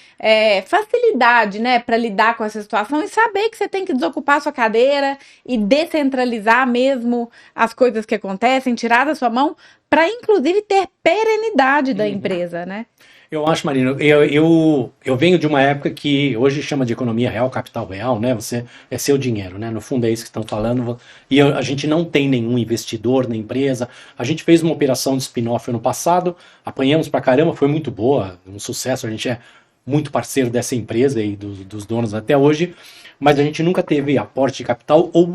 facilidade, né, para lidar com essa situação e saber que você tem que desocupar a sua cadeira e descentralizar mesmo as coisas que acontecem, tirar da sua mão, para inclusive ter perenidade da empresa, né? Eu acho, Marina, eu venho de uma época que hoje chama de economia real, capital real, né? Você é seu dinheiro, né? No fundo é isso que estão falando. E a gente não tem nenhum investidor na empresa. A gente fez uma operação de spin-off ano passado, apanhamos pra caramba, foi muito boa, um sucesso. A gente é muito parceiro dessa empresa e dos donos até hoje, mas a gente nunca teve aporte de capital ou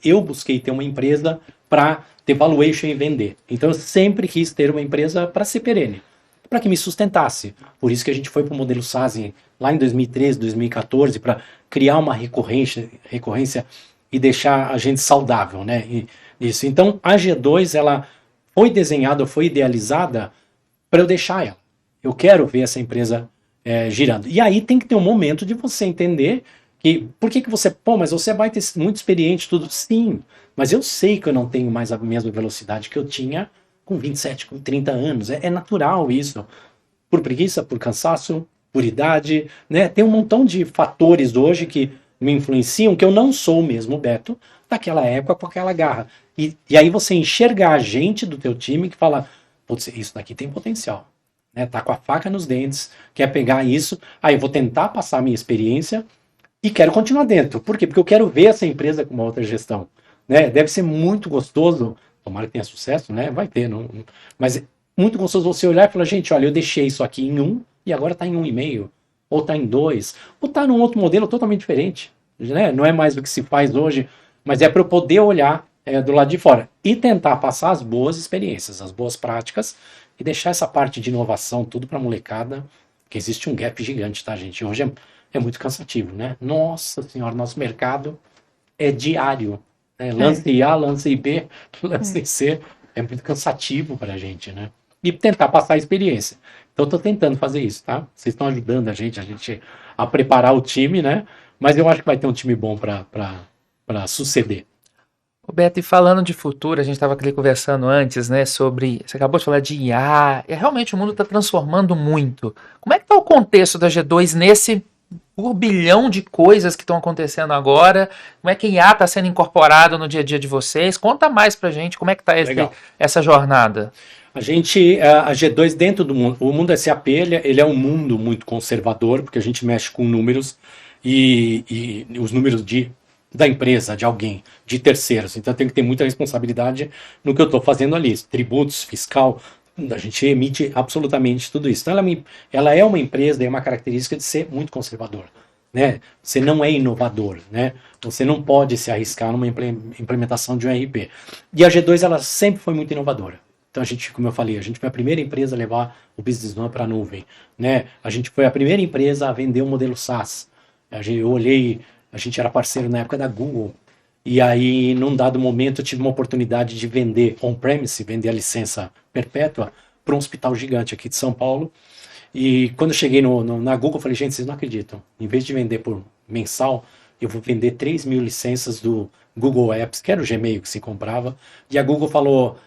eu busquei ter uma empresa para ter valuation e vender. Então eu sempre quis ter uma empresa para ser perene, para que me sustentasse. Por isso que a gente foi para o modelo SaaS lá em 2013, 2014, para criar uma recorrência e deixar a gente saudável, né? Isso. Então a G2 ela foi desenhada, foi idealizada para eu deixar ela. Eu quero ver essa empresa girando. E aí tem que ter um momento de você entender que, por que você, mas você vai ter muito experiente, tudo, sim, mas eu sei que eu não tenho mais a mesma velocidade que eu tinha com 27, com 30 anos, é natural isso, por preguiça, por cansaço, por idade, né, tem um montão de fatores hoje que me influenciam, que eu não sou o mesmo Beto daquela época com aquela garra, e aí você enxergar a gente do teu time que fala, putz, isso daqui tem potencial, né, tá com a faca nos dentes, quer pegar isso, aí eu vou tentar passar a minha experiência e quero continuar dentro. Por quê? Porque eu quero ver essa empresa com uma outra gestão, né? Deve ser muito gostoso, tomara que tenha sucesso, né? Vai ter, não, mas é muito gostoso você olhar e falar, gente, olha, eu deixei isso aqui em 1 e agora está em 1,5, ou está em 2, ou está num outro modelo totalmente diferente, né? Não é mais o que se faz hoje, mas é para eu poder olhar do lado de fora e tentar passar as boas experiências, as boas práticas e deixar essa parte de inovação tudo para a molecada, que existe um gap gigante, tá, gente? Hoje é muito cansativo, né? Nossa senhora, nosso mercado é diário, né? Lance A, lance B, lance C, é muito cansativo pra gente, né? E tentar passar a experiência. Então eu tô tentando fazer isso, tá? Vocês estão ajudando a gente a preparar o time, né? Mas eu acho que vai ter um time bom pra suceder. Beto, e falando de futuro, a gente estava aqui conversando antes, né, sobre, você acabou de falar de IA, e realmente o mundo está transformando muito. Como é que está o contexto da G2 nesse turbilhão de coisas que estão acontecendo agora? Como é que a IA está sendo incorporado no dia a dia de vocês? Conta mais pra gente como é que está essa jornada. A G2 dentro do mundo, o mundo SAP, ele é um mundo muito conservador, porque a gente mexe com números e os números da empresa, de alguém, de terceiros. Então tem que ter muita responsabilidade no que eu estou fazendo ali. Tributos, fiscal, a gente emite absolutamente tudo isso. Então ela é uma empresa, é uma característica de ser muito conservador, né? Você não é inovador, né? Você não pode se arriscar numa implementação de um ERP. E a G2 ela sempre foi muito inovadora. Então a gente, como eu falei, a gente foi a primeira empresa a levar o Business One para a nuvem, né? A gente foi a primeira empresa a vender o modelo SaaS. Eu olhei, a gente era parceiro na época da Google. E aí, num dado momento, eu tive uma oportunidade de vender on-premise, vender a licença perpétua para um hospital gigante aqui de São Paulo. E quando eu cheguei na Google, eu falei, gente, vocês não acreditam. Em vez de vender por mensal, eu vou vender 3.000 licenças do Google Apps, que era o Gmail que se comprava. E a Google falou,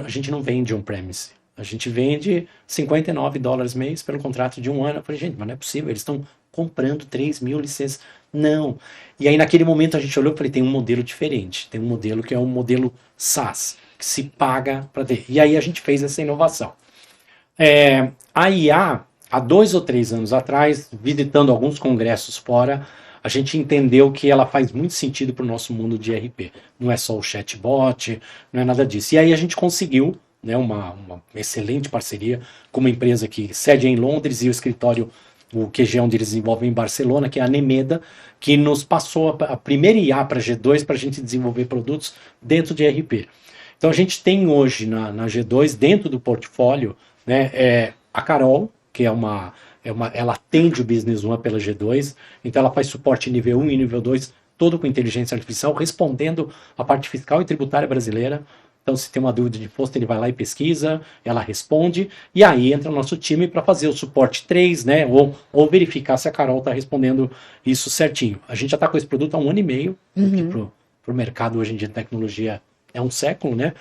a gente não vende on-premise. A gente vende $59 mês pelo contrato de 1 ano. Eu falei, gente, mas não é possível, eles estão comprando 3.000 licenças. Não. E aí naquele momento a gente olhou e falei, tem um modelo diferente. Tem um modelo que é um modelo SaaS, que se paga para ter. E aí a gente fez essa inovação. A IA, há 2 ou 3 anos atrás, visitando alguns congressos fora, a gente entendeu que ela faz muito sentido para o nosso mundo de ERP. Não é só o chatbot, não é nada disso. E aí a gente conseguiu, né, uma excelente parceria com uma empresa que sede em Londres e o escritório, o QG onde eles desenvolvem em Barcelona, que é a Nemeda, que nos passou a primeira IA para G2 para a gente desenvolver produtos dentro de ERP. Então a gente tem hoje na G2, dentro do portfólio, né, a Carol, que ela atende o Business One pela G2, então ela faz suporte nível 1 e nível 2, todo com inteligência artificial, respondendo a parte fiscal e tributária brasileira. Então, se tem uma dúvida de imposto, ele vai lá e pesquisa, ela responde, e aí entra o nosso time para fazer o suporte 3, né, ou verificar se a Carol está respondendo isso certinho. A gente já está com esse produto há 1 ano e meio, porque para o mercado hoje em dia de tecnologia é um século, né?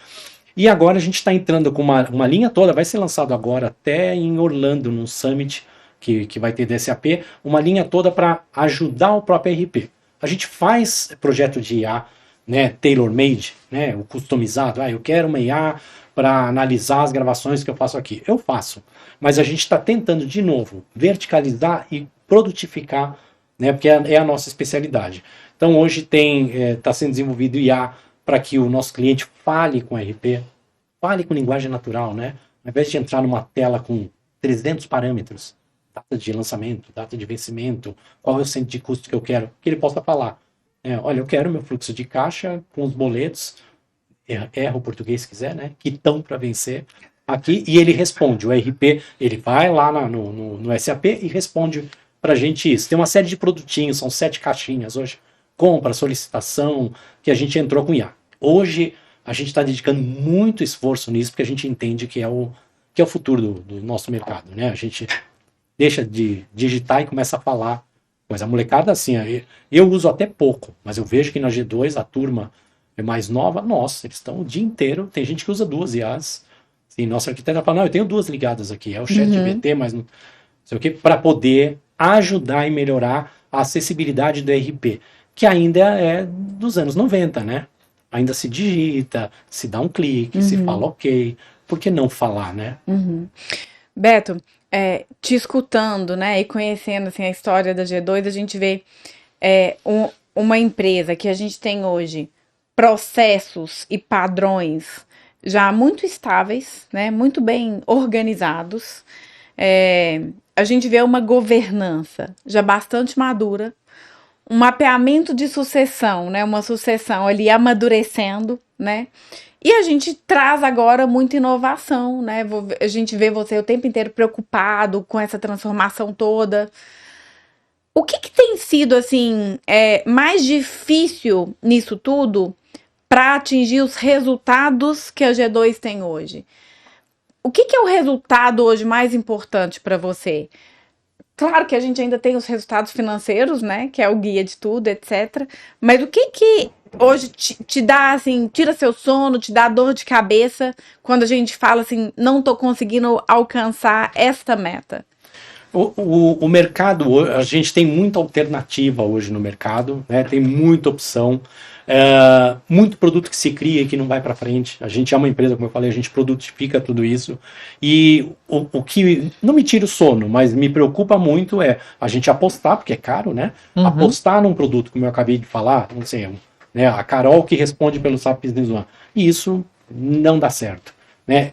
E agora a gente está entrando com uma linha toda, vai ser lançado agora até em Orlando, num summit que vai ter DSAP, uma linha toda para ajudar o próprio RP. A gente faz projeto de IA, né, tailor-made, né, o customizado. Eu quero uma IA para analisar as gravações que eu faço aqui. Eu faço, mas a gente está tentando, de novo, verticalizar e produtificar, né, porque é a nossa especialidade. Então, hoje está sendo desenvolvido IA para que o nosso cliente fale com RP, fale com linguagem natural, né, ao invés de entrar numa tela com 300 parâmetros, data de lançamento, data de vencimento, qual é o centro de custo que eu quero, que ele possa falar. Olha, eu quero meu fluxo de caixa com os boletos, erra o português se quiser, né? Que estão para vencer aqui, e ele responde. O RP, ele vai lá no SAP e responde para a gente isso. Tem uma série de produtinhos, são 7 caixinhas hoje. Compra, solicitação, que a gente entrou com IA. Hoje, a gente está dedicando muito esforço nisso, porque a gente entende que é o futuro do nosso mercado, né? A gente deixa de digitar e começa a falar. Mas a molecada, assim, eu uso até pouco, mas eu vejo que na G2 a turma é mais nova, nossa, eles estão o dia inteiro, tem gente que usa 2 IAs, assim, nossa arquiteta fala, não, eu tenho 2 ligadas aqui, é o ChatGPT, mas não sei o que, para poder ajudar e melhorar a acessibilidade do RP, que ainda é dos anos 90, né? Ainda se digita, se dá um clique, se fala ok, por que não falar, né? Beto, te escutando, né, e conhecendo assim, a história da G2, a gente vê uma empresa que a gente tem hoje processos e padrões já muito estáveis, né, muito bem organizados. A gente vê uma governança já bastante madura, um mapeamento de sucessão, né, uma sucessão ali amadurecendo, né? E a gente traz agora muita inovação, né? A gente vê você o tempo inteiro preocupado com essa transformação toda. O que tem sido, assim, mais difícil nisso tudo para atingir os resultados que a G2 tem hoje? O que é o resultado hoje mais importante para você? Claro que a gente ainda tem os resultados financeiros, né? Que é o guia de tudo, etc. Mas o que hoje te dá, assim, tira seu sono, te dá dor de cabeça quando a gente fala assim, não tô conseguindo alcançar esta meta? O mercado, a gente tem muita alternativa hoje no mercado, né? Tem muita opção, muito produto que se cria e que não vai para frente. A gente é uma empresa, como eu falei, a gente produtifica tudo isso. E o que não me tira o sono, mas me preocupa muito é a gente apostar, porque é caro, né? Apostar num produto, como eu acabei de falar, não sei, né? A Carol que responde pelo SAP Business One. E isso não dá certo, né?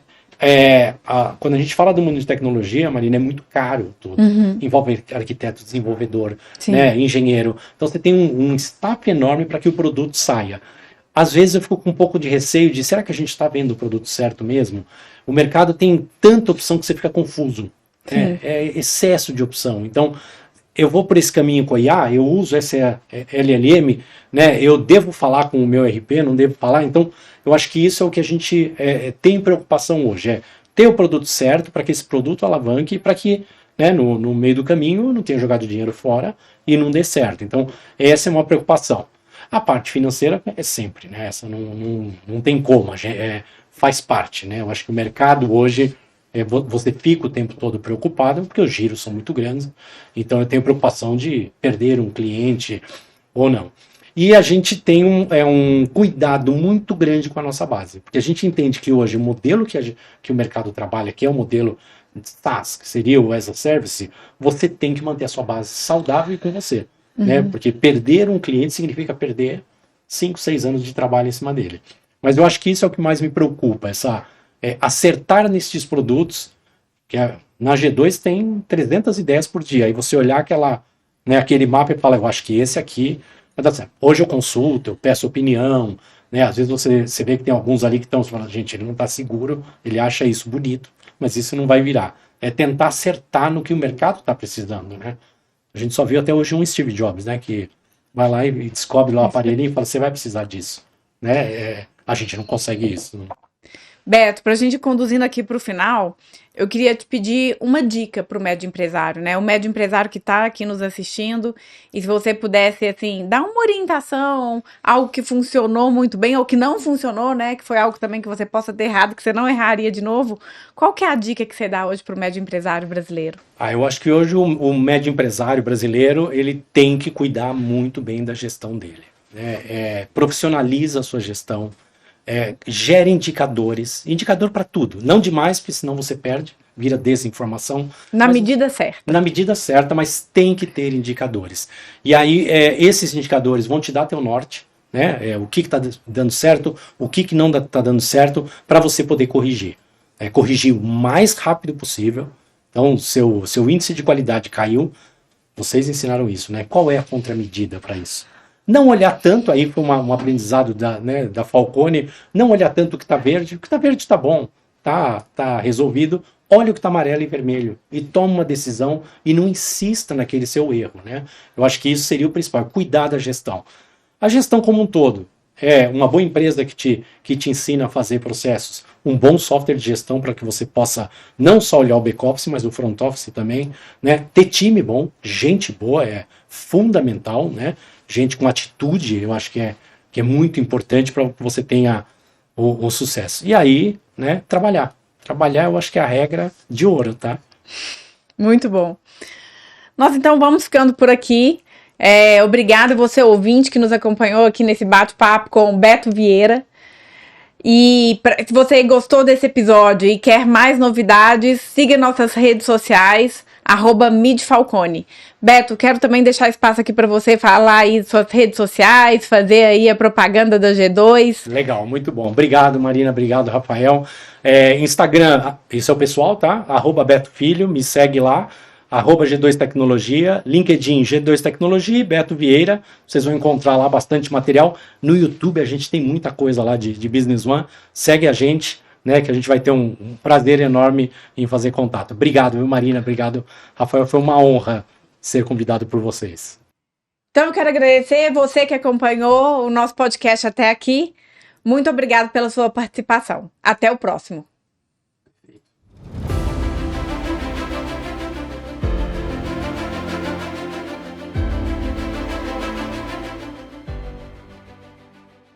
Quando a gente fala do mundo de tecnologia, Marina, é muito caro tudo. Envolve arquiteto, desenvolvedor, né, engenheiro. Então você tem um staff enorme para que o produto saia. Às vezes eu fico com um pouco de receio de, será que a gente está vendo o produto certo mesmo? O mercado tem tanta opção que você fica confuso. É excesso de opção. Então, eu vou por esse caminho com a IA, eu uso essa LLM, né, eu devo falar com o meu RP, não devo falar? Então, eu acho que isso é o que a gente tem preocupação hoje, ter o produto certo para que esse produto alavanque, para que, né, no meio do caminho não tenha jogado dinheiro fora e não dê certo. Então, essa é uma preocupação. A parte financeira é sempre, né, essa não tem como, faz parte, né, eu acho que o mercado hoje, você fica o tempo todo preocupado, porque os giros são muito grandes, então eu tenho preocupação de perder um cliente ou não. E a gente tem um cuidado muito grande com a nossa base, porque a gente entende que hoje o modelo que o mercado trabalha, que é o modelo SaaS, que seria o as a service, você tem que manter a sua base saudável e com você. né? Porque perder um cliente significa perder 5, 6 anos de trabalho em cima dele. Mas eu acho que isso é o que mais me preocupa, acertar nesses produtos, na G2 tem 300 ideias por dia, aí você olhar aquele mapa e fala, eu acho que esse aqui vai dar certo. Hoje eu consulto, eu peço opinião, né? Às vezes você vê que tem alguns ali que estão falando, gente, ele não está seguro, ele acha isso bonito, mas isso não vai virar. É tentar acertar no que o mercado está precisando, né? A gente só viu até hoje um Steve Jobs, né? Que vai lá e descobre lá o aparelhinho e fala, você vai precisar disso, né? A gente não consegue isso, né? Beto, para a gente ir conduzindo aqui para o final, eu queria te pedir uma dica para o médio empresário, né? O médio empresário que está aqui nos assistindo, e se você pudesse, assim, dar uma orientação, algo que funcionou muito bem ou que não funcionou, né? Que foi algo também que você possa ter errado, que você não erraria de novo. Qual que é a dica que você dá hoje para o médio empresário brasileiro? Eu acho que hoje o médio empresário brasileiro, ele tem que cuidar muito bem da gestão dele, né? Profissionaliza a sua gestão. Gere indicador para tudo, não demais, porque senão você perde, vira desinformação. Na medida certa. Na medida certa, mas tem que ter indicadores. E aí, esses indicadores vão te dar teu norte, né? O que está dando certo, o que não está dando certo, para você poder corrigir. Corrigir o mais rápido possível. Então, seu índice de qualidade caiu, vocês ensinaram isso, né? Qual é a contramedida para isso? Não olhar tanto, aí foi um aprendizado da Falcone, não olhar tanto o que está verde. O que está verde está bom, tá resolvido. Olha o que está amarelo e vermelho e toma uma decisão e não insista naquele seu erro, né? Eu acho que isso seria o principal, cuidar da gestão. A gestão como um todo, uma boa empresa que te ensina a fazer processos, um bom software de gestão para que você possa não só olhar o back-office, mas o front-office também, né? Ter time bom, gente boa é fundamental, né? Gente com atitude, eu acho que é muito importante para que você tenha o sucesso. E aí, né, trabalhar. Trabalhar, eu acho que é a regra de ouro, tá? Muito bom. Nós, então, vamos ficando por aqui. Obrigada você, ouvinte, que nos acompanhou aqui nesse bate-papo com o Beto Vieira. E se você gostou desse episódio e quer mais novidades, siga nossas redes sociais, @midfalcone. Beto, quero também deixar espaço aqui para você falar aí suas redes sociais, fazer aí a propaganda da G2. Legal, muito bom. Obrigado, Marina. Obrigado, Rafael. Instagram, esse é o pessoal, tá? @BetoFilho, me segue lá. @G2 Tecnologia, LinkedIn G2 Tecnologia e Beto Vieira. Vocês vão encontrar lá bastante material. No YouTube a gente tem muita coisa lá de Business One. Segue a gente, né, que a gente vai ter um prazer enorme em fazer contato. Obrigado, viu, Marina? Obrigado, Rafael. Foi uma honra ser convidado por vocês. Então eu quero agradecer você que acompanhou o nosso podcast até aqui. Muito obrigado pela sua participação. Até o próximo.